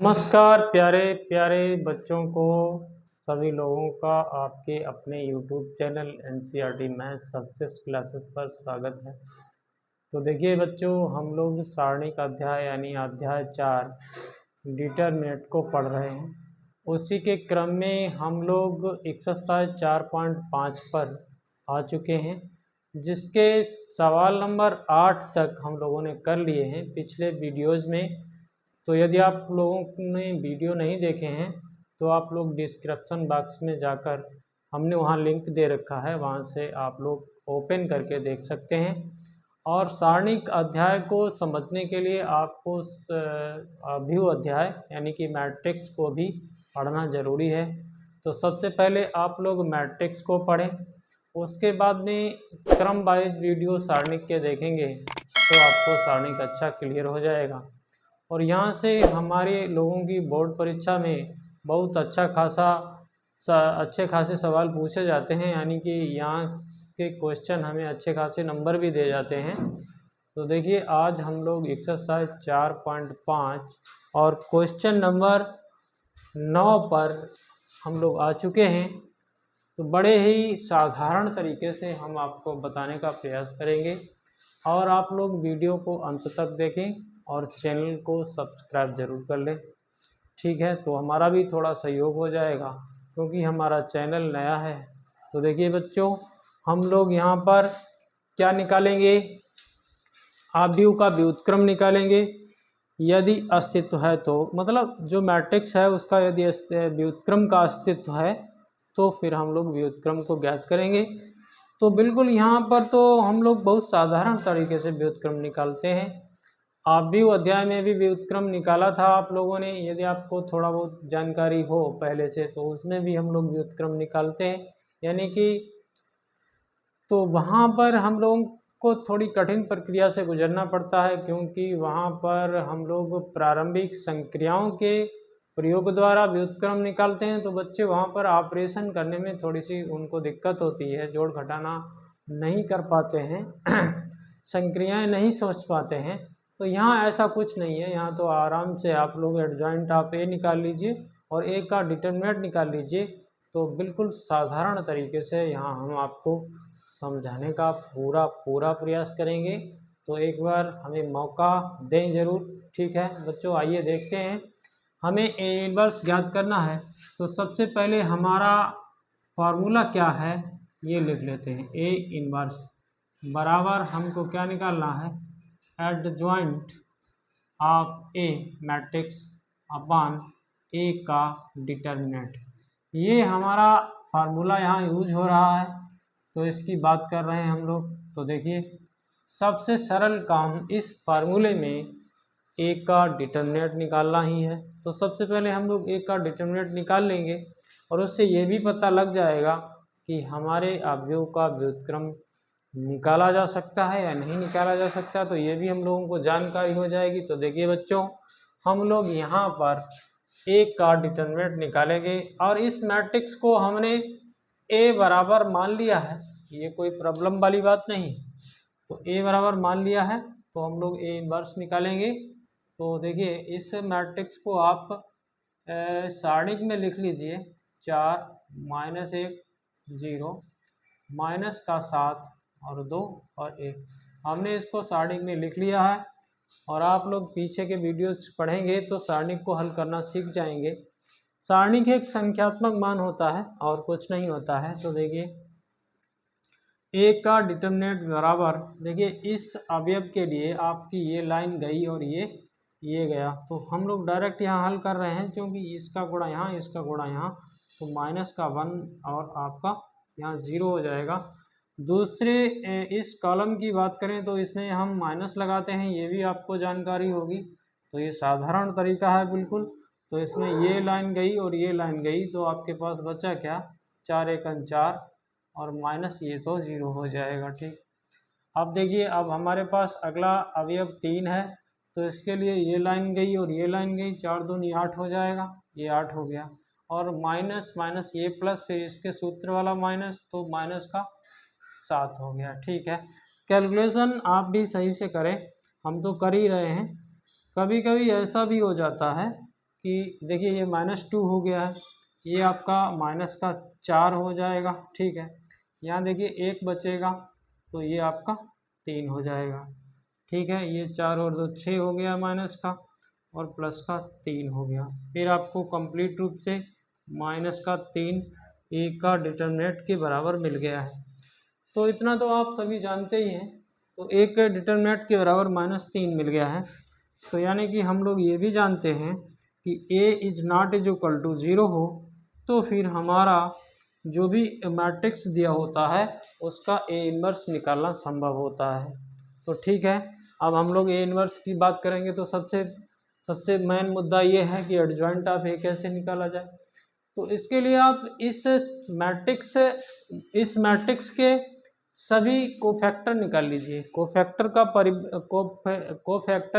नमस्कार प्यारे प्यारे बच्चों को, सभी लोगों का आपके अपने YouTube channel NCERT maths success classes पर स्वागत है। तो देखिए बच्चों, हम लोग सारणिक अध्याय यानी अध्याय 4 डिटरमिनेंट को पढ़ रहे हैं। उसी के क्रम में हम लोग एक्सरसाइज 4.5 पर आ चुके हैं, जिसके सवाल नंबर 8 तक हम लोगों ने कर लिए हैं पिछले वीडियोज़ में। तो यदि आप लोगों ने वीडियो नहीं देखे हैं तो आप लोग डिस्क्रिप्शन बॉक्स में जाकर, हमने वहां लिंक दे रखा है, वहां से आप लोग ओपन करके देख सकते हैं। और सारणिक अध्याय को समझने के लिए आपको अभिव्यय अध्याय यानी कि मैट्रिक्स को भी पढ़ना ज़रूरी है। तो सबसे पहले आप लोग मैट्रिक्स को पढ़ें, उसके बाद में क्रम वाइज वीडियो सारणिक के देखेंगे तो आपको सारणिक अच्छा क्लियर हो जाएगा। और यहाँ से हमारे लोगों की बोर्ड परीक्षा में बहुत अच्छे खासे सवाल पूछे जाते हैं, यानी कि यहाँ के क्वेश्चन हमें अच्छे खासे नंबर भी दे जाते हैं। तो देखिए, आज हम लोग एक्सरसाइज 4.5 और क्वेश्चन नंबर 9 पर हम लोग आ चुके हैं। तो बड़े ही साधारण तरीके से हम आपको बताने का प्रयास करेंगे और आप लोग वीडियो को अंत तक देखें और चैनल को सब्सक्राइब ज़रूर कर लें, ठीक है। तो हमारा भी थोड़ा सहयोग हो जाएगा क्योंकि हमारा चैनल नया है। तो देखिए बच्चों, हम लोग यहाँ पर क्या निकालेंगे, अवयव का व्युत्क्रम निकालेंगे यदि अस्तित्व है तो, मतलब जो मैट्रिक्स है उसका यदि व्युत्क्रम का अस्तित्व है तो फिर हम लोग व्युत्क्रम को ज्ञात करेंगे। तो बिल्कुल यहाँ पर तो हम लोग बहुत साधारण तरीके से व्युत्क्रम निकालते हैं। अवयव अध्याय में भी व्युत्क्रम निकाला था आप लोगों ने, यदि आपको थोड़ा बहुत जानकारी हो पहले से तो उसमें भी हम लोग व्युत्क्रम निकालते हैं, यानी कि तो वहाँ पर हम लोगों को थोड़ी कठिन प्रक्रिया से गुजरना पड़ता है, क्योंकि वहाँ पर हम लोग प्रारंभिक संक्रियाओं के प्रयोग द्वारा व्युत्क्रम निकालते हैं। तो बच्चे वहाँ पर ऑपरेशन करने में थोड़ी सी उनको दिक्कत होती है, जोड़ घटाना नहीं कर पाते हैं संक्रियाएं नहीं समझ पाते हैं। तो यहाँ ऐसा कुछ नहीं है, यहाँ तो आराम से आप लोग एडजॉइंट ऑफ ए निकाल लीजिए और ए का डिटरमिनेंट निकाल लीजिए। तो बिल्कुल साधारण तरीके से यहाँ हम आपको समझाने का पूरा प्रयास करेंगे। तो एक बार हमें मौका दें ज़रूर, ठीक है बच्चों। आइए देखते हैं, हमें ए इनवर्स ज्ञात करना है। तो सबसे पहले हमारा फार्मूला क्या है ये लिख लेते हैं। ए इनवर्स बराबर हमको क्या निकालना है, adjoint of A matrix upon A का डिटरमिनेंट। ये हमारा फार्मूला यहाँ यूज हो रहा है, तो इसकी बात कर रहे हैं हम लोग। तो देखिए, सबसे सरल काम इस फार्मूले में ए का डिटरमिनेंट निकालना ही है। तो सबसे पहले हम लोग ए का डिटरमिनेंट निकाल लेंगे और उससे ये भी पता लग जाएगा कि हमारे अवयव का व्युत्क्रम निकाला जा सकता है या नहीं निकाला जा सकता, तो ये भी हम लोगों को जानकारी हो जाएगी। तो देखिए बच्चों, हम लोग यहाँ पर ए का डिटरमिनेंट निकालेंगे और इस मैट्रिक्स को हमने ए बराबर मान लिया है, ये कोई प्रॉब्लम वाली बात नहीं। तो ए बराबर मान लिया है तो हम लोग ए इनवर्स निकालेंगे। तो देखिए, इस मैट्रिक्स को आप सारणिक में लिख लीजिए, 4 -1 0 माइनस का 7 और 2 और 1। हमने इसको सारणिक में लिख लिया है और आप लोग पीछे के वीडियोस पढ़ेंगे तो सारणिक को हल करना सीख जाएंगे। सारणिक एक संख्यात्मक मान होता है और कुछ नहीं होता है। तो देखिए, ए का डिटरमिनेंट बराबर, देखिए इस अवयव के लिए आपकी ये लाइन गई और ये गया, तो हम लोग डायरेक्ट यहाँ हल कर रहे हैं, क्योंकि इसका गुणा यहाँ इसका गुणा यहाँ, तो माइनस का 1 और आपका यहाँ 0 हो जाएगा। दूसरे इस कॉलम की बात करें तो इसमें हम माइनस लगाते हैं, ये भी आपको जानकारी होगी। तो ये साधारण तरीका है बिल्कुल। तो इसमें ये लाइन गई और ये लाइन गई, तो आपके पास बचा क्या, 4 × 1 = 4 और माइनस ये तो 0 हो जाएगा, ठीक। अब देखिए, अब हमारे पास अगला अवयव 3 है, तो इसके लिए ये लाइन गई और ये लाइन गई, 4 दूनी 8 हो जाएगा, ये 8 हो गया और माइनस माइनस ये प्लस, फिर इसके सूत्र वाला माइनस, तो माइनस का 7 हो गया, ठीक है। कैलकुलेशन आप भी सही से करें, हम तो कर ही रहे हैं। कभी कभी ऐसा भी हो जाता है कि देखिए ये -2 हो गया है, ये आपका -4 हो जाएगा, ठीक है। यहाँ देखिए 1 बचेगा तो ये आपका 3 हो जाएगा, ठीक है। ये 4 और 2 6 हो गया माइनस का, और प्लस का 3 हो गया। फिर आपको कंप्लीट रूप से -3 ए का डिटरमिनेंट के बराबर मिल गया है। तो इतना तो आप सभी जानते ही हैं। तो ए के डिटरमिनेंट के बराबर -3 मिल गया है। तो यानी कि हम लोग ये भी जानते हैं कि A is not is equal to 0 हो तो फिर हमारा जो भी मैट्रिक्स दिया होता है उसका ए इन्वर्स निकालना संभव होता है। तो ठीक है, अब हम लोग ए इन्वर्स की बात करेंगे। तो सबसे मेन मुद्दा ये है कि एडजॉइंट ऑफ ए कैसे निकाला जाए। तो इसके लिए आप इस मैट्रिक्स के सभी कोफैक्टर निकाल लीजिए। कोफैक्टर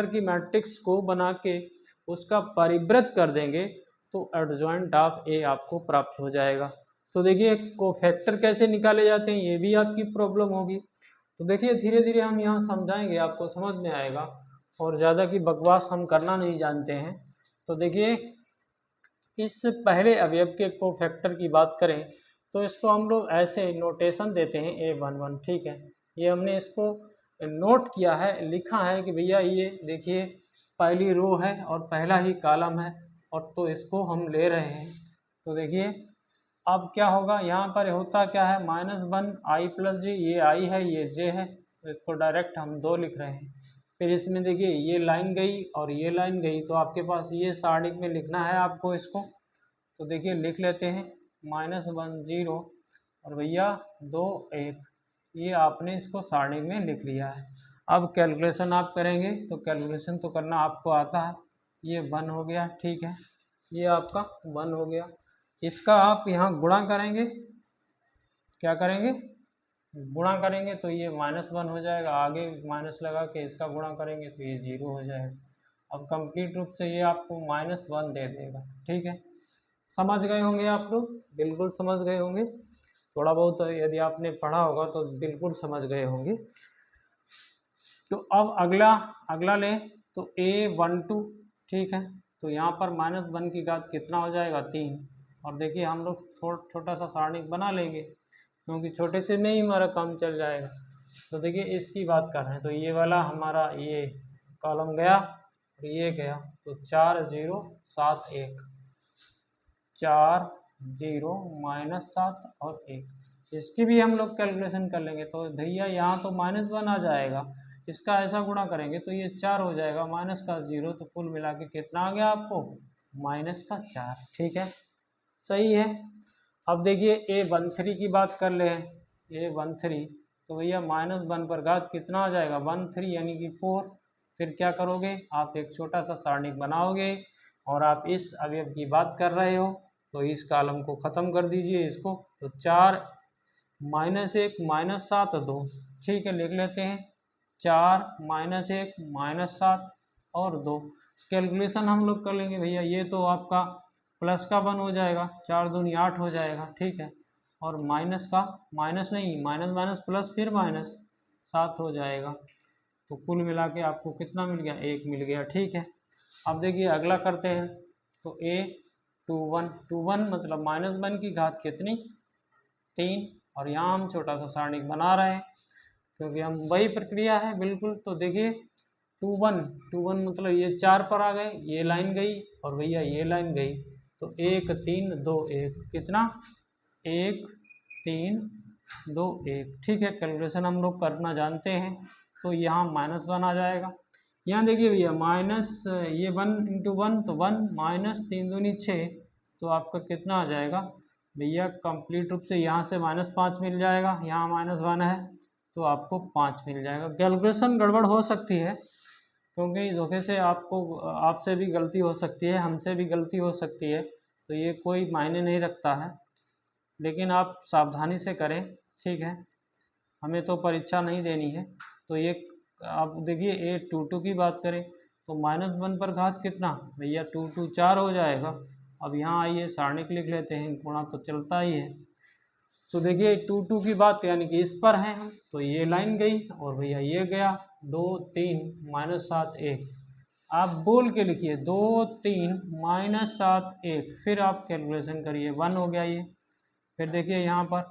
की मैट्रिक्स को बना के उसका परिवृत कर देंगे तो एडजॉइंट ऑफ ए आपको प्राप्त हो जाएगा। तो देखिए कोफैक्टर कैसे निकाले जाते हैं ये भी आपकी प्रॉब्लम होगी। तो देखिए धीरे धीरे हम यहाँ समझाएंगे, आपको समझ में आएगा, और ज़्यादा की बकवास हम करना नहीं जानते हैं। तो देखिए इस पहले अवयव के कोफैक्टर की बात करें तो इसको हम लोग ऐसे नोटेशन देते हैं A11, ठीक है। ये हमने इसको नोट किया है, लिखा है कि भैया ये देखिए पहली रो है और पहला ही कॉलम है, और तो इसको हम ले रहे हैं। तो देखिए अब क्या होगा, यहाँ पर होता क्या है, -1 i + j, ये i है ये j है, तो इसको डायरेक्ट हम 2 लिख रहे हैं। फिर इसमें देखिए ये लाइन गई और ये लाइन गई, तो आपके पास ये सारणिक में लिखना है आपको इसको। तो देखिए लिख लेते हैं -1 0 और भैया 2 1, ये आपने इसको सारणी में लिख लिया है। अब कैलकुलेशन आप करेंगे तो कैलकुलेशन तो करना आपको आता है। ये 1 हो गया, ठीक है, ये आपका 1 हो गया। इसका आप यहाँ गुणा करेंगे, क्या करेंगे, गुणा करेंगे तो ये -1 हो जाएगा, आगे माइनस लगा के इसका गुणा करेंगे तो ये 0 हो जाएगा। अब कंप्लीट रूप से ये आपको -1 दे देगा, ठीक है। समझ गए होंगे आप लोग, बिल्कुल समझ गए होंगे। थोड़ा बहुत यदि आपने पढ़ा होगा तो बिल्कुल समझ गए होंगे। तो अब अगला लें तो A12, ठीक है। तो यहाँ पर -1 की घात कितना हो जाएगा, 3। और देखिए हम लोग छोटा सा सारणिक बना लेंगे क्योंकि छोटे से में ही हमारा काम चल जाएगा। तो देखिए इसकी बात कर रहे हैं तो ये वाला हमारा ये कॉलम गया और ये गया, तो 4 0 7 1, 4 0 -7 और 1, इसकी भी हम लोग कैलकुलेशन कर लेंगे। तो भैया यहाँ तो -1 आ जाएगा, इसका ऐसा गुणा करेंगे तो ये 4 हो जाएगा, माइनस का 0, तो कुल मिला के कितना आ गया आपको, -4, ठीक है, सही है। अब देखिए A13 की बात कर ले, A13, तो भैया -1 पर घात कितना आ जाएगा, 13 यानी कि 4। फिर क्या करोगे, आप एक छोटा सा सारणिक बनाओगे और आप इस अवयव की बात कर रहे हो तो इस कॉलम को ख़त्म कर दीजिए इसको। तो 4 -1 -7 2, ठीक है, लिख लेते हैं 4 -1 -7 और 2। कैलकुलेशन हम लोग कर लेंगे भैया, ये तो आपका प्लस का 1 हो जाएगा, 4 दूनी 8 हो जाएगा, ठीक है, और माइनस का माइनस प्लस फिर -7 हो जाएगा। तो कुल मिला के आपको कितना मिल गया, 1 मिल गया, ठीक है। अब देखिए अगला करते हैं तो A21 मतलब -1 की घात कितनी, 3, और यहाँ हम छोटा सा सारणिक बना रहे हैं क्योंकि हम वही प्रक्रिया है बिल्कुल। तो देखिए 21 मतलब ये 4 पर आ गए, ये लाइन गई और भैया ये लाइन गई, तो 1 3 2 1, कितना, 1 3 2 1, ठीक है। कैलकुलेशन हम लोग करना जानते हैं तो यहाँ -1 आ जाएगा। यहाँ देखिए भैया ये 1 × 1 तो 1, -3 दूनी 6, तो आपका कितना आ जाएगा भैया, कंप्लीट रूप से यहाँ से -5 मिल जाएगा, यहाँ -1 है तो आपको 5 मिल जाएगा। कैलकुलेशन गड़बड़ हो सकती है क्योंकि धोखे से आपसे भी गलती हो सकती है, हमसे भी गलती हो सकती है, तो ये कोई मायने नहीं रखता है, लेकिन आप सावधानी से करें, ठीक है, हमें तो परीक्षा नहीं देनी है। तो ये आप देखिए A22 की बात करें तो -1 पर घात कितना भैया, 2 2 4 हो जाएगा। अब यहाँ आइए सारणिक लिख लेते हैं, गुणा तो चलता ही है। तो देखिए 2 2 की बात यानी कि इस पर है हम, तो ये लाइन गई और भैया ये गया, 2 3 -7 1, आप बोल के लिखिए 2 3 -7 1, फिर आप कैलकुलेशन करिए 1 हो गया ये। फिर देखिए यहाँ पर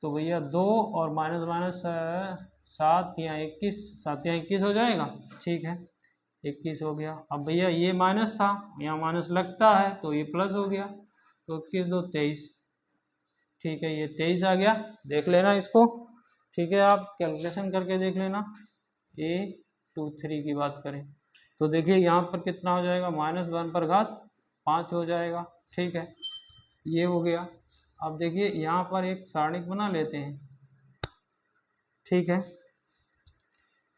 तो भैया 2 और माइनस माइनस 7 या 21, 7 या 21 हो जाएगा, ठीक है 21 हो गया। अब भैया ये माइनस था, यहाँ माइनस लगता है तो ये प्लस हो गया, तो 21 2 23, ठीक है ये 23 आ गया। देख लेना इसको, ठीक है आप कैलकुलेशन करके देख लेना। A23 की बात करें तो देखिए यहाँ पर कितना हो जाएगा, -1 पर घात 5 हो जाएगा, ठीक है ये हो गया। अब देखिए यहाँ पर एक सारणिक बना लेते हैं, ठीक है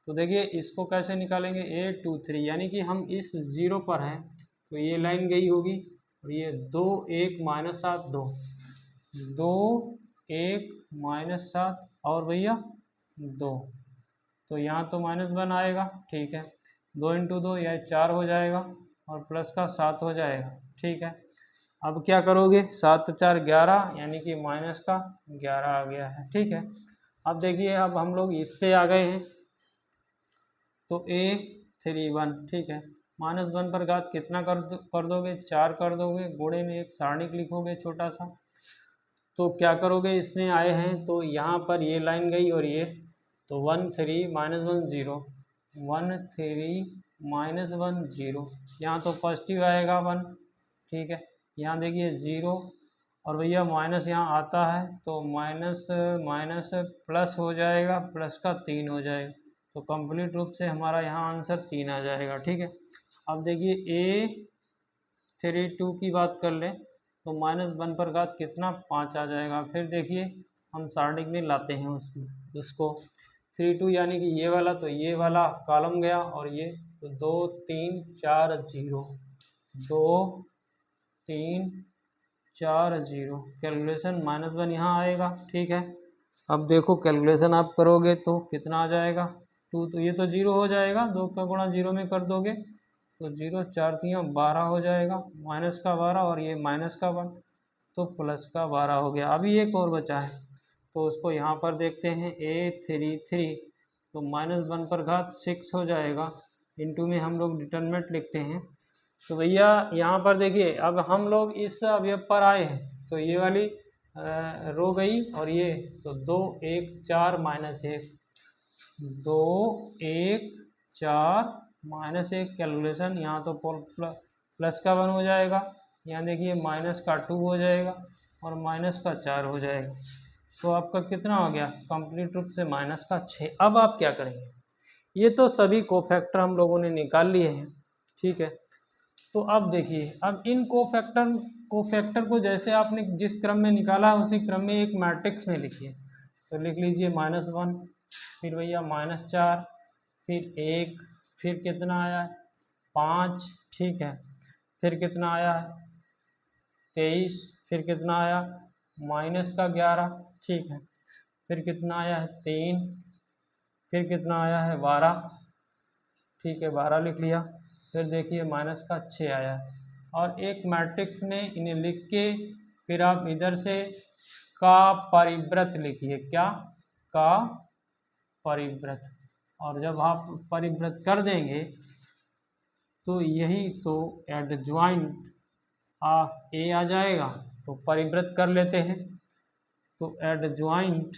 तो देखिए इसको कैसे निकालेंगे, A23 यानी कि हम इस 0 पर हैं तो ये लाइन गई होगी, और ये 2 1 -7 2 2 1 -7 और भैया 2, तो यहाँ तो -1 आएगा, ठीक है 2 × 2 या 4 हो जाएगा और प्लस का 7 हो जाएगा, ठीक है। अब क्या करोगे, 7 4 11 यानी कि माइनस का 11 आ गया है, ठीक है। अब देखिए अब हम लोग इस पे आ गए हैं तो A31, ठीक है -1 पर घात कितना कर दोगे, 4 कर दोगे, गुणे में एक सारणिक लिखोगे छोटा सा, तो क्या करोगे इसमें आए हैं तो यहाँ पर ये लाइन गई और ये तो 1 3 -1 0 1 3 -1 0, यहाँ तो पॉजिटिव आएगा 1, ठीक है यहाँ देखिए 0 और भैया माइनस यहाँ आता है तो माइनस माइनस प्लस हो जाएगा, प्लस का 3 हो जाएगा, तो कंप्लीट रूप से हमारा यहाँ आंसर 3 आ जाएगा, ठीक है। अब देखिए A32 की बात कर लें तो -1 पर घात कितना 5 आ जाएगा। फिर देखिए हम सारणिक में लाते हैं उसको 32 यानी कि ये वाला, तो ये वाला कॉलम गया और ये तो 2 3 4 0 2 3 4 0, कैलकुलेशन -1 यहाँ आएगा, ठीक है। अब देखो कैलकुलेशन आप करोगे तो कितना आ जाएगा 2, तो ये तो 0 हो जाएगा, 2 का गुणा 0 में कर दोगे तो 0 4 3 12 हो जाएगा, माइनस का 12 और ये माइनस का 1 तो प्लस का 12 हो गया। अभी एक और बचा है तो उसको यहाँ पर देखते हैं A33, तो -1 पर घात 6 हो जाएगा, इनटू में हम लोग डिटरमिनेंट लिखते हैं। तो भैया यहाँ पर देखिए अब हम लोग इस अवयव पर आए हैं तो ये वाली रो गई और ये तो 2 1 4 -1 2 1 4 -1, कैलकुलेशन यहाँ तो प्लस का 1 हो जाएगा, यहाँ देखिए माइनस का 2 हो जाएगा और माइनस का 4 हो जाएगा, तो आपका कितना हो गया कंप्लीट रूप से माइनस का 6। अब आप क्या करेंगे, ये तो सभी कोफैक्टर हम लोगों ने निकाल लिए हैं, ठीक है। तो अब देखिए अब इन कोफैक्टर को जैसे आपने जिस क्रम में निकाला है उसी क्रम में एक मैट्रिक्स में लिखिए, तो लिख लीजिए -1, फिर भैया -4, फिर 1, फिर कितना आया है 5, ठीक है, फिर कितना आया है 23, फिर कितना आया -11, ठीक है, फिर कितना आया है 3, फिर कितना आया है 12, ठीक है 12 लिख लिया, फिर देखिए माइनस का 6 आया, और एक मैट्रिक्स में इन्हें लिख के फिर आप इधर से का परिव्रत लिखिए, क्या का परिव्रत, और जब आप परिव्रत कर देंगे तो यही तो एडजॉइंट ऑफ ए आ जाएगा, तो परिव्रत कर लेते हैं तो एडजॉइंट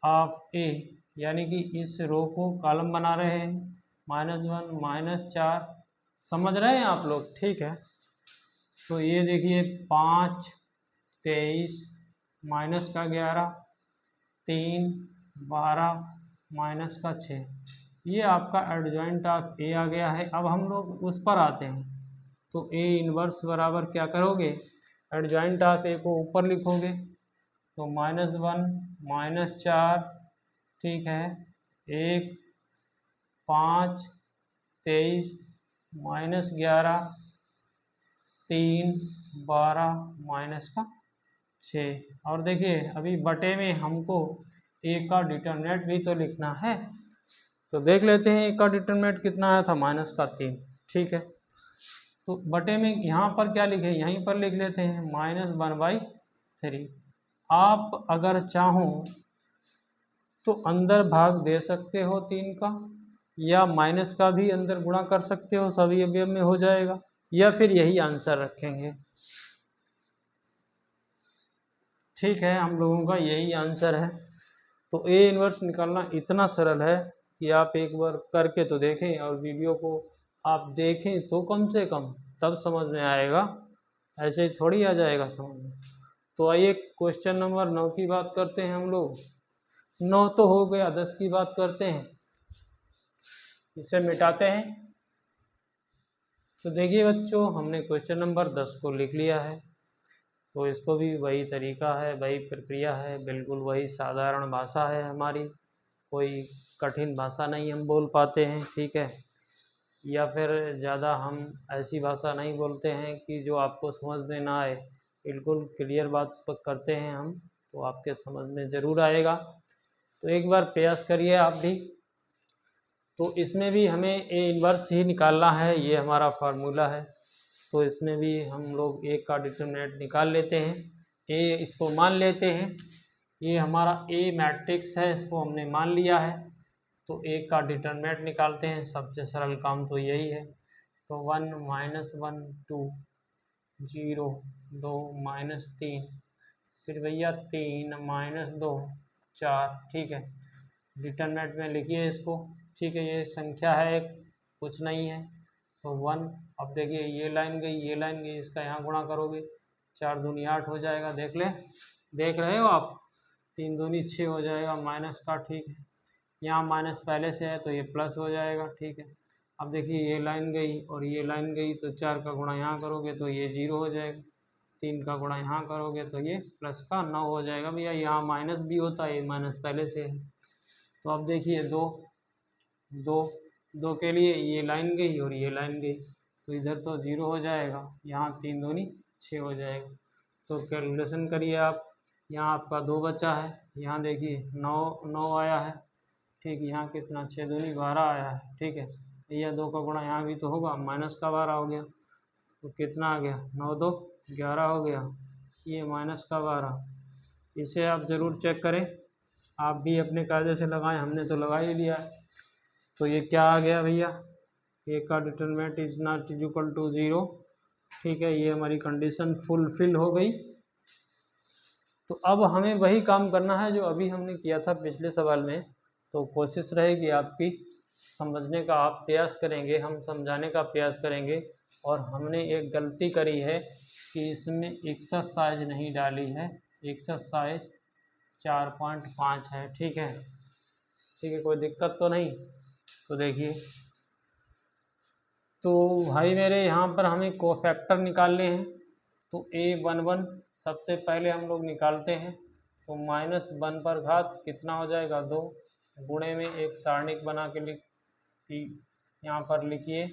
ऑफ ए यानी कि इस रो को कॉलम बना रहे हैं -1 -4, समझ रहे हैं आप लोग, ठीक है। तो ये देखिए 5 23 माइनस का 11 3 12 माइनस का 6, ये आपका एडजॉइंट ऑफ ए आ गया है। अब हम लोग उस पर आते हैं तो ए इनवर्स बराबर क्या करोगे, एडजॉइंट ऑफ ए को ऊपर लिखोगे तो -1 -4, ठीक है 1 5 23 -11 3 12 माइनस का 6, और देखिए अभी बटे में हमको ए का डिटरमिनेंट भी तो लिखना है, तो देख लेते हैं ए का डिटरमिनेंट कितना आया था -3, ठीक है। तो बटे में यहाँ पर क्या लिखे, यहीं पर लिख लेते हैं -1/3। आप अगर चाहो तो अंदर भाग दे सकते हो 3 का, या माइनस का भी अंदर गुणा कर सकते हो, सभी अवयव में हो जाएगा, या फिर यही आंसर रखेंगे। ठीक है, हम लोगों का यही आंसर है। तो ए इन्वर्स निकालना इतना सरल है कि आप एक बार करके तो देखें, और वीडियो को आप देखें तो कम से कम, तब समझ में आएगा, ऐसे ही थोड़ी आ जाएगा समझ में। तो आइए क्वेश्चन नंबर 9 की बात करते हैं हम लोग। 9 तो हो गया, 10 की बात करते हैं। इसे मिटाते हैं। तो देखिए बच्चों, हमने क्वेश्चन नंबर 10 को लिख लिया है। तो इसको भी वही तरीका है, वही प्रक्रिया है, बिल्कुल वही साधारण भाषा है हमारी, कोई कठिन भाषा नहीं हम बोल पाते हैं, ठीक है। या फिर ज़्यादा हम ऐसी भाषा नहीं बोलते हैं कि जो आपको समझ में ना आए, बिल्कुल क्लियर बात पर करते हैं हम, तो आपके समझ में ज़रूर आएगा। तो एक बार प्रयास करिए आप भी। तो इसमें भी हमें ए इन्वर्स ही निकालना है, ये हमारा फार्मूला है। तो इसमें भी हम लोग ए का डिटरमिनेंट निकाल लेते हैं। ए इसको मान लेते हैं, ये हमारा ए मैट्रिक्स है, इसको हमने मान लिया है। तो ए का डिटरमिनेंट निकालते हैं, सबसे सरल काम तो यही है। तो 1 -1 2 0 2 -3, फिर भैया 3 -2 4, ठीक है। डिटरमिनेंट में लिखिए इसको, ठीक है। ये संख्या है, कुछ नहीं है, तो 1। अब देखिए ये लाइन गई, ये लाइन गई, इसका यहाँ गुणा करोगे, 4 दूनी 8 हो जाएगा, देख ले, देख रहे हो आप, 3 दूनी 6 हो जाएगा माइनस का, ठीक है। यहाँ माइनस पहले से है तो ये प्लस हो जाएगा, ठीक है। अब देखिए ये लाइन गई और ये लाइन गई, तो 4 का गुणा यहाँ करोगे तो ये 0 हो जाएगा, 3 का गुणा यहाँ करोगे तो ये प्लस का 9 हो जाएगा। भैया यहाँ माइनस भी होता है, ये माइनस पहले से है। तो अब देखिए 2 के लिए ये लाइन गई और ये लाइन गई, तो इधर तो 0 हो जाएगा, यहाँ 3 दूनी 6 हो जाएगा। तो कैलकुलेशन करिए आप, यहाँ आपका 2 बचा है, यहाँ देखिए 9 आया है, ठीक। यहाँ कितना, 6 दूनी 12 आया है, ठीक है। यह 2 का गुणा यहाँ भी तो होगा, माइनस का 12 हो गया, तो कितना आ गया, 9 2 11 हो गया, ये माइनस का 12। इसे आप ज़रूर चेक करें, आप भी अपने कायदे से लगाएं, हमने तो लगा ही लिया है। तो ये क्या आ गया भैया, ए का determinant is not is equal to 0, ठीक है। ये हमारी कंडीशन फुलफिल हो गई। तो अब हमें वही काम करना है जो अभी हमने किया था पिछले सवाल में। तो कोशिश रहेगी आपकी समझने का, आप प्रयास करेंगे, हम समझाने का प्रयास करेंगे। और हमने एक गलती करी है कि इसमें एक्सरसाइज नहीं डाली है, एक्सरसाइज 4.5 है, ठीक है। ठीक है, कोई दिक्कत तो नहीं। तो देखिए, तो भाई मेरे यहाँ पर हमें कोफैक्टर निकालने हैं। तो A11 सबसे पहले हम लोग निकालते हैं। तो -1 पर घात कितना हो जाएगा, 2, गुणे में एक सारणिक बना के यहाँ पर लिखिए।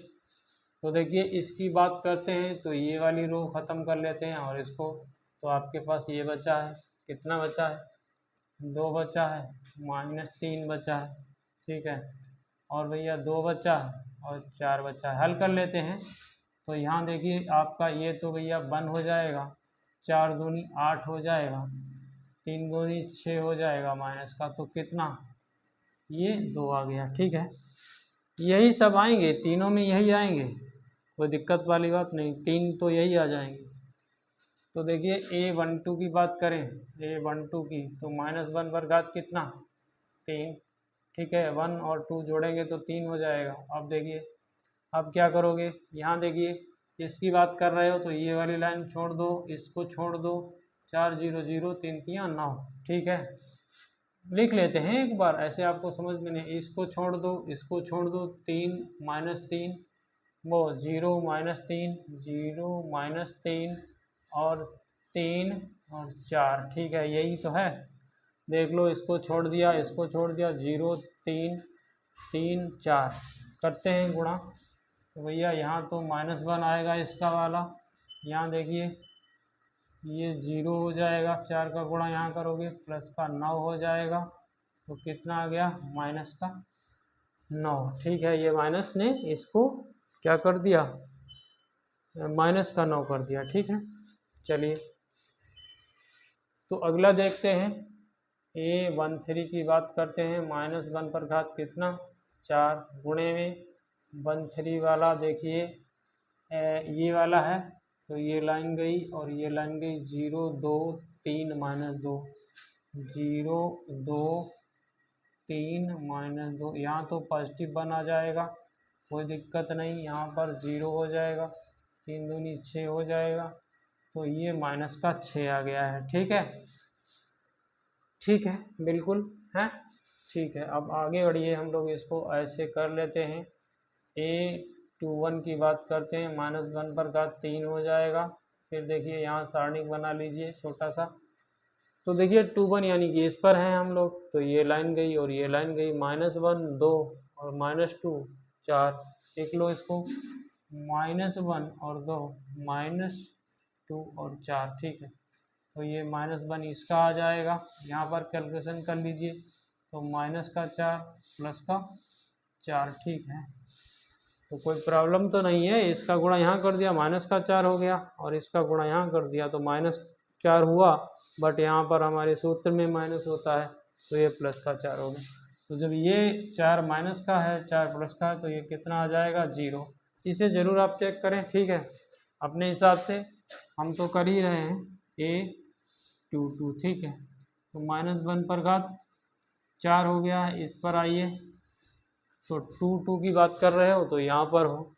तो देखिए इसकी बात करते हैं, तो ये वाली रो ख़त्म कर लेते हैं और इसको, तो आपके पास ये बचा है, कितना बचा है, 2 बचा है, -3 बचा है, ठीक है। और भैया 2 बचा है और 4 बचा है, हल कर लेते हैं। तो यहाँ देखिए आपका ये तो भैया 1 हो जाएगा, 4 दूनी 8 हो जाएगा, 3 दूनी 6 हो जाएगा माइनस का, तो कितना, ये 2 आ गया, ठीक है। यही सब आएंगे, तीनों में यही आएंगे, कोई दिक्कत वाली बात नहीं, 3 तो यही आ जाएंगे। तो देखिए A12 की बात करें, A12 की, तो -1 पर घात कितना, 3, ठीक है। 1 और 2 जोड़ेंगे तो 3 हो जाएगा। अब देखिए, अब क्या करोगे, यहाँ देखिए इसकी बात कर रहे हो तो ये वाली लाइन छोड़ दो, इसको छोड़ दो, 4 0 0 3 3 9, ठीक है। लिख लेते हैं एक बार, ऐसे आपको समझ में नहीं, इसको छोड़ दो, इसको छोड़ दो, 3 -3 वो 0 -3 0 -3 और 3 और 4, ठीक है, यही तो है। देख लो, इसको छोड़ दिया, इसको छोड़ दिया, 0 3 3 4, करते हैं गुणा। तो भैया यहाँ तो -1 आएगा इसका वाला, यहाँ देखिए ये 0 हो जाएगा, 4 का गुणा यहाँ करोगे, प्लस का 9 हो जाएगा, तो कितना आ गया, माइनस का 9, ठीक है। ये माइनस ने इसको क्या कर दिया, -9 कर दिया, ठीक है। चलिए, तो अगला देखते हैं, A13 की बात करते हैं। -1 पर घात कितना, 4 गुणे में 1 3 वाला देखिए ये वाला है, तो ये लाइन गई और ये लाइन गई 0 2 3 -2, 0 2 3 -2। यहाँ तो पॉजिटिव 1 आ जाएगा, कोई दिक्कत नहीं, यहाँ पर 0 हो जाएगा, 3 दूनी 6 हो जाएगा, तो ये माइनस का 6 आ गया है। ठीक है, ठीक है, बिल्कुल है, ठीक है। अब आगे बढ़िए, हम लोग इसको ऐसे कर लेते हैं। a21 की बात करते हैं, -1 पर घात 3 हो जाएगा। फिर देखिए यहाँ सारणिक बना लीजिए छोटा सा, तो देखिए 21 यानी कि इस पर हैं हम लोग, तो ये लाइन गई और ये लाइन गई, -1 2 और -2 4, लिख लो इसको, -1 और 2 -2 और 4। ठीक है, तो ये -1 इसका आ जाएगा, यहाँ पर कैलकुलेशन कर लीजिए, तो -4 +4। ठीक है, तो कोई प्रॉब्लम तो नहीं है। इसका गुणा यहाँ कर दिया, -4 हो गया, और इसका गुणा यहाँ कर दिया तो -4 हुआ, बट यहाँ पर हमारे सूत्र में माइनस होता है, तो ये +4 हो गया। तो जब ये 4 माइनस का है, 4 प्लस का है, तो ये कितना आ जाएगा 0। इसे ज़रूर आप चेक करें, ठीक है, अपने हिसाब से हम तो कर ही रहे हैं। a22, ठीक है, तो -1 पर घात 4 हो गया है। इस पर आइए, तो 2 की बात कर रहे हो तो यहाँ पर हो,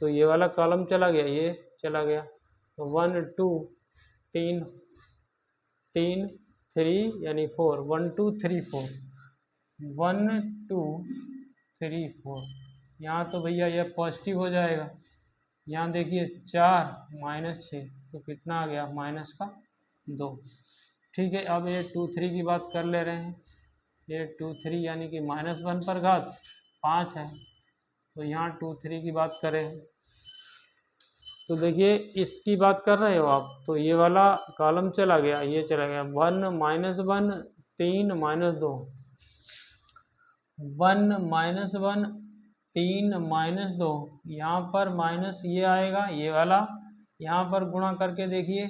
तो ये वाला कॉलम चला गया, ये चला गया, तो 1 2 3 3 3 यानी 4, 1 2 3 4, 1 2 3 4। यहाँ तो भैया यह पॉजिटिव हो जाएगा। यहाँ देखिए 4 -6, तो कितना आ गया, -2। ठीक है, अब ये 2 3 की बात कर ले रहे हैं। ये 2 3 यानी कि -1 पर घात 5 है, तो यहाँ 2 3 की बात करें तो देखिए इसकी बात कर रहे हो आप, तो ये वाला कॉलम चला गया, ये चला गया, 1 -1 3 -2, 1 -1 3 -2, यहाँ पर माइनस ये आएगा, ये वाला यहाँ पर गुणा करके देखिए,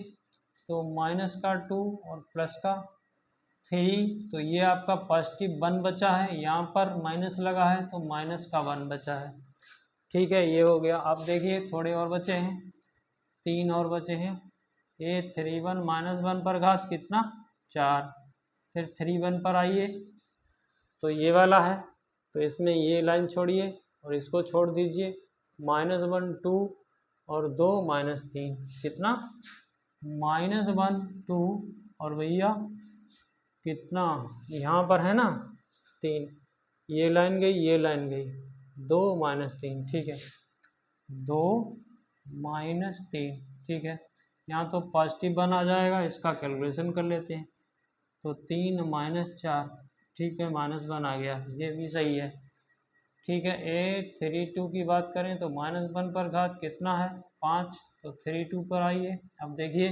तो -2 और +3, तो ये आपका +1 बचा है, यहाँ पर माइनस लगा है तो -1 बचा है। ठीक है, ये हो गया। अब देखिए थोड़े और बचे हैं, 3 और बचे हैं। a31 -1 पर घात कितना, 4। फिर 3 1 पर आइए, तो ये वाला है, तो इसमें ये लाइन छोड़िए और इसको छोड़ दीजिए, -1 2 और 2 -3, कितना, -1 2 और भैया कितना, यहाँ पर है ना 3, ये लाइन गई, ये लाइन गई, 2 -3। ठीक है, 2 -3। ठीक है, यहाँ तो +1 आ जाएगा, इसका कैलकुलेशन कर लेते हैं, तो 3 -4, ठीक है, -1 आ गया, ये भी सही है। ठीक है, a32 की बात करें तो -1 पर घात कितना है, 5, तो 32 पर आइए। अब देखिए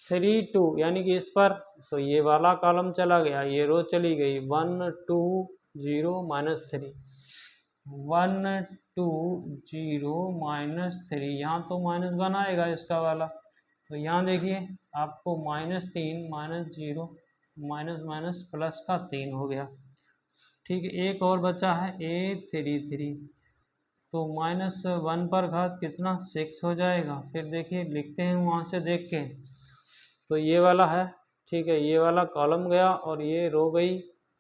32 यानी कि इस पर, तो ये वाला कॉलम चला गया, ये रो चली गई, 1 2 0 -3, 1 2 0 -3, यहाँ तो -1 आएगा इसका वाला, तो यहाँ देखिए आपको -3 -0 +3 हो गया। ठीक है, एक और बचा है a33, तो -1 पर घात कितना, 6 हो जाएगा। फिर देखिए लिखते हैं वहाँ से देख के, तो ये वाला है, ठीक है, ये वाला कॉलम गया और ये रो गई,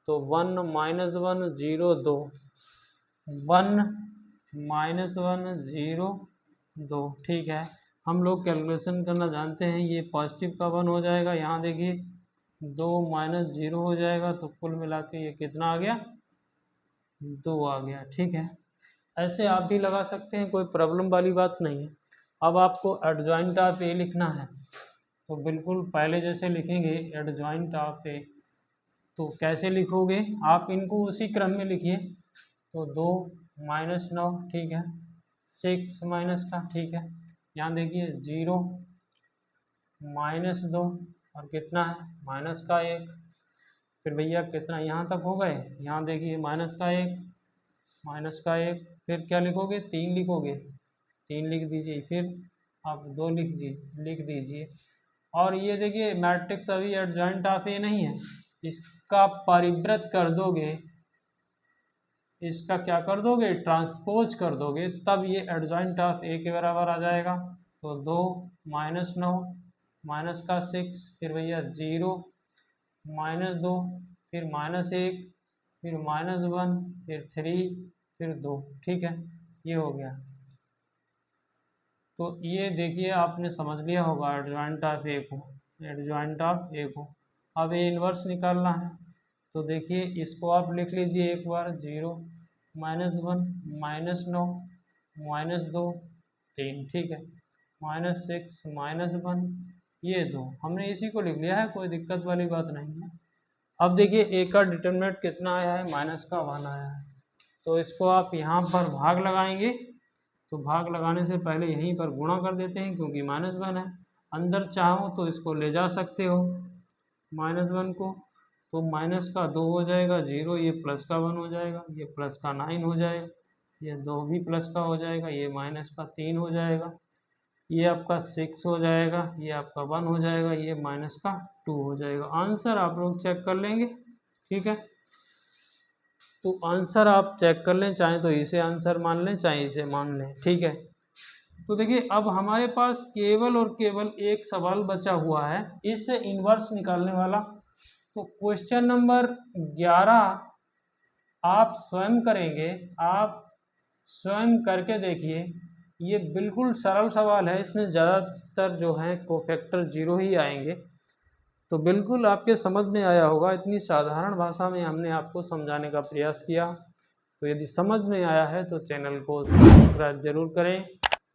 तो 1 -1 0 2, 1 -1 0 2। ठीक है, हम लोग कैलकुलेशन करना जानते हैं, ये पॉजिटिव का 1 हो जाएगा, यहाँ देखिए 2 -0 हो जाएगा, तो कुल मिला के ये कितना आ गया, 2 आ गया। ठीक है, ऐसे आप भी लगा सकते हैं, कोई प्रॉब्लम वाली बात नहीं है। अब आपको एडजॉइंट ऑफ ए लिखना है, तो बिल्कुल पहले जैसे लिखेंगे एडजॉइंट ऑफ ए, तो कैसे लिखोगे आप, इनको उसी क्रम में लिखिए, तो 2 -9, ठीक है, 6 माइनस का, ठीक है, यहाँ देखिए 0 -2 और कितना है, -1। फिर भैया कितना, यहाँ तक हो गए, यहाँ देखिए -1 फिर क्या लिखोगे, 3 लिखोगे, 3 लिख दीजिए, फिर आप 2 लिख दीजिए। और ये देखिए मैट्रिक्स अभी एडजॉइंट ऑफ ए नहीं है, इसका परिव्रत कर दोगे इसका क्या कर दोगे, ट्रांसपोज कर दोगे, तब ये एडजॉइंट ऑफ ए के बराबर आ जाएगा। तो 2 -9 माइनस का 6, फिर भैया 0 -2, फिर -1, फिर -1, फिर 3, फिर 2। ठीक है, ये हो गया। तो ये देखिए आपने समझ लिया होगा एडजॉइंट ऑफ ए को, एडजॉइंट ऑफ ए को। अब ये इन्वर्स निकालना है, तो देखिए इसको आप लिख लीजिए एक बार, 0 -1 -9 -2 3, ठीक है, -6 -1 ये 2, हमने इसी को लिख लिया है, कोई दिक्कत वाली बात नहीं है। अब देखिए ए का डिटरमिनेंट कितना आया है, -1 आया है, तो इसको आप यहाँ पर भाग लगाएंगे, तो भाग लगाने से पहले यहीं पर गुणा कर देते हैं क्योंकि -1 है। अंदर चाहो तो इसको ले जा सकते हो -1 को, तो माइनस का 2 हो जाएगा 0, ये प्लस का 1 हो जाएगा, ये प्लस का 9 हो जाएगा, ये 2 भी प्लस का हो जाएगा, ये माइनस का 3 हो जाएगा, ये आपका 6 हो जाएगा, ये आपका 1 हो जाएगा, ये माइनस का 2 हो जाएगा। आंसर आप लोग चेक कर लेंगे, ठीक है। तो आंसर आप चेक कर लें, चाहे तो इसे आंसर मान लें, चाहे इसे मान लें, ठीक है। तो देखिए अब हमारे पास केवल और केवल एक सवाल बचा हुआ है इससे इन्वर्स निकालने वाला। तो क्वेश्चन नंबर 11 आप स्वयं करेंगे, आप स्वयं करके देखिए, ये बिल्कुल सरल सवाल है, इसमें ज़्यादातर जो है कोफैक्टर 0 ही आएंगे, तो बिल्कुल आपके समझ में आया होगा। इतनी साधारण भाषा में हमने आपको समझाने का प्रयास किया। तो यदि समझ में आया है तो चैनल को सब्सक्राइब जरूर करें,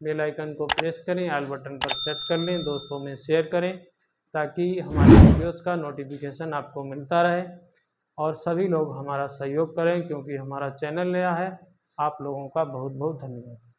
बेल आइकन को प्रेस करें, ऑल बटन पर सेट कर लें, दोस्तों में शेयर करें ताकि हमारे वीडियोज़ का नोटिफिकेशन आपको मिलता रहे, और सभी लोग हमारा सहयोग करें क्योंकि हमारा चैनल नया है। आप लोगों का बहुत बहुत धन्यवाद।